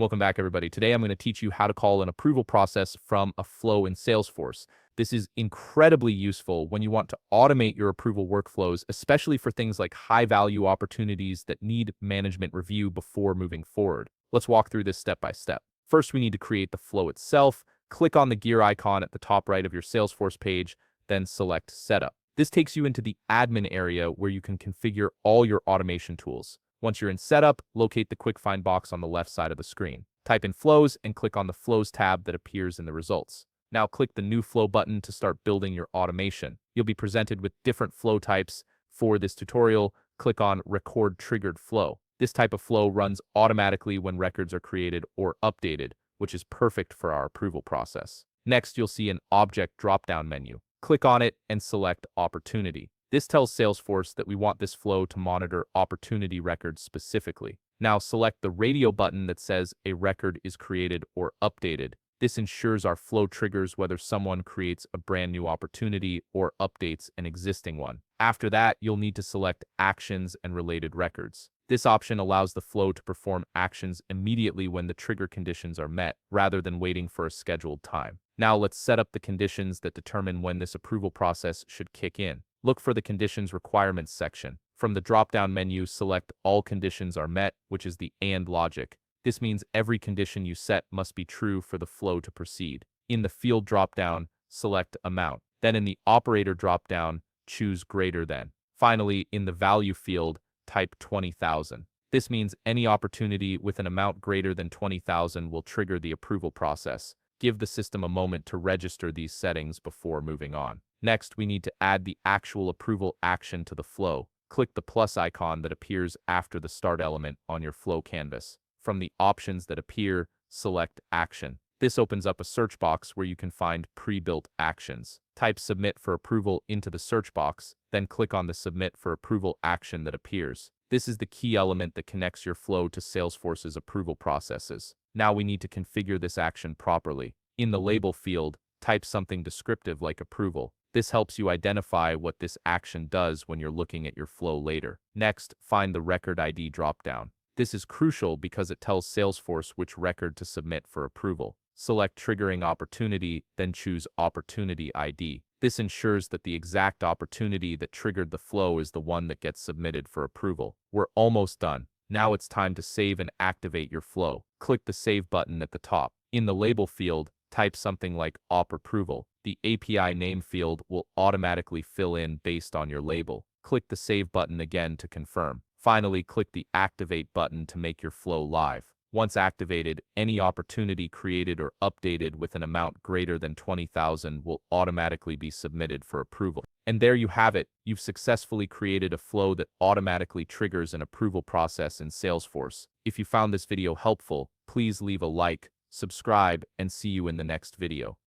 Welcome back, everybody. Today, I'm going to teach you how to call an approval process from a flow in Salesforce. This is incredibly useful when you want to automate your approval workflows, especially for things like high-value opportunities that need management review before moving forward. Let's walk through this step by step. First, we need to create the flow itself. Click on the gear icon at the top right of your Salesforce page, then select Setup. This takes you into the admin area where you can configure all your automation tools. Once you're in Setup, locate the Quick Find box on the left side of the screen. Type in Flows and click on the Flows tab that appears in the results. Now click the New Flow button to start building your automation. You'll be presented with different flow types. For this tutorial, click on Record Triggered Flow. This type of flow runs automatically when records are created or updated, which is perfect for our approval process. Next, you'll see an Object drop-down menu. Click on it and select Opportunity. This tells Salesforce that we want this flow to monitor opportunity records specifically. Now select the radio button that says a record is created or updated. This ensures our flow triggers whether someone creates a brand new opportunity or updates an existing one. After that, you'll need to select Actions and Related Records. This option allows the flow to perform actions immediately when the trigger conditions are met, rather than waiting for a scheduled time. Now let's set up the conditions that determine when this approval process should kick in. Look for the Conditions Requirements section. From the drop-down menu, select All Conditions Are Met, which is the AND logic. This means every condition you set must be true for the flow to proceed. In the Field drop-down, select Amount. Then in the Operator drop-down, choose Greater Than. Finally, in the Value field, type 20,000. This means any opportunity with an amount greater than 20,000 will trigger the approval process. Give the system a moment to register these settings before moving on. Next, we need to add the actual approval action to the flow. Click the plus icon that appears after the start element on your flow canvas. From the options that appear, select Action. This opens up a search box where you can find pre-built actions. Type Submit for approval into the search box, then click on the Submit for approval action that appears. This is the key element that connects your flow to Salesforce's approval processes. Now we need to configure this action properly. In the Label field, type something descriptive like Approval. This helps you identify what this action does when you're looking at your flow later. Next, find the Record ID dropdown. This is crucial because it tells Salesforce which record to submit for approval. Select Triggering Opportunity, then choose Opportunity ID. This ensures that the exact opportunity that triggered the flow is the one that gets submitted for approval. We're almost done. Now it's time to save and activate your flow. Click the Save button at the top. In the Label field, type something like Op Approval. The API name field will automatically fill in based on your label. Click the Save button again to confirm. Finally, click the Activate button to make your flow live. Once activated, any opportunity created or updated with an amount greater than 20,000 will automatically be submitted for approval. And there you have it. You've successfully created a flow that automatically triggers an approval process in Salesforce. If you found this video helpful, please leave a like, subscribe, and see you in the next video.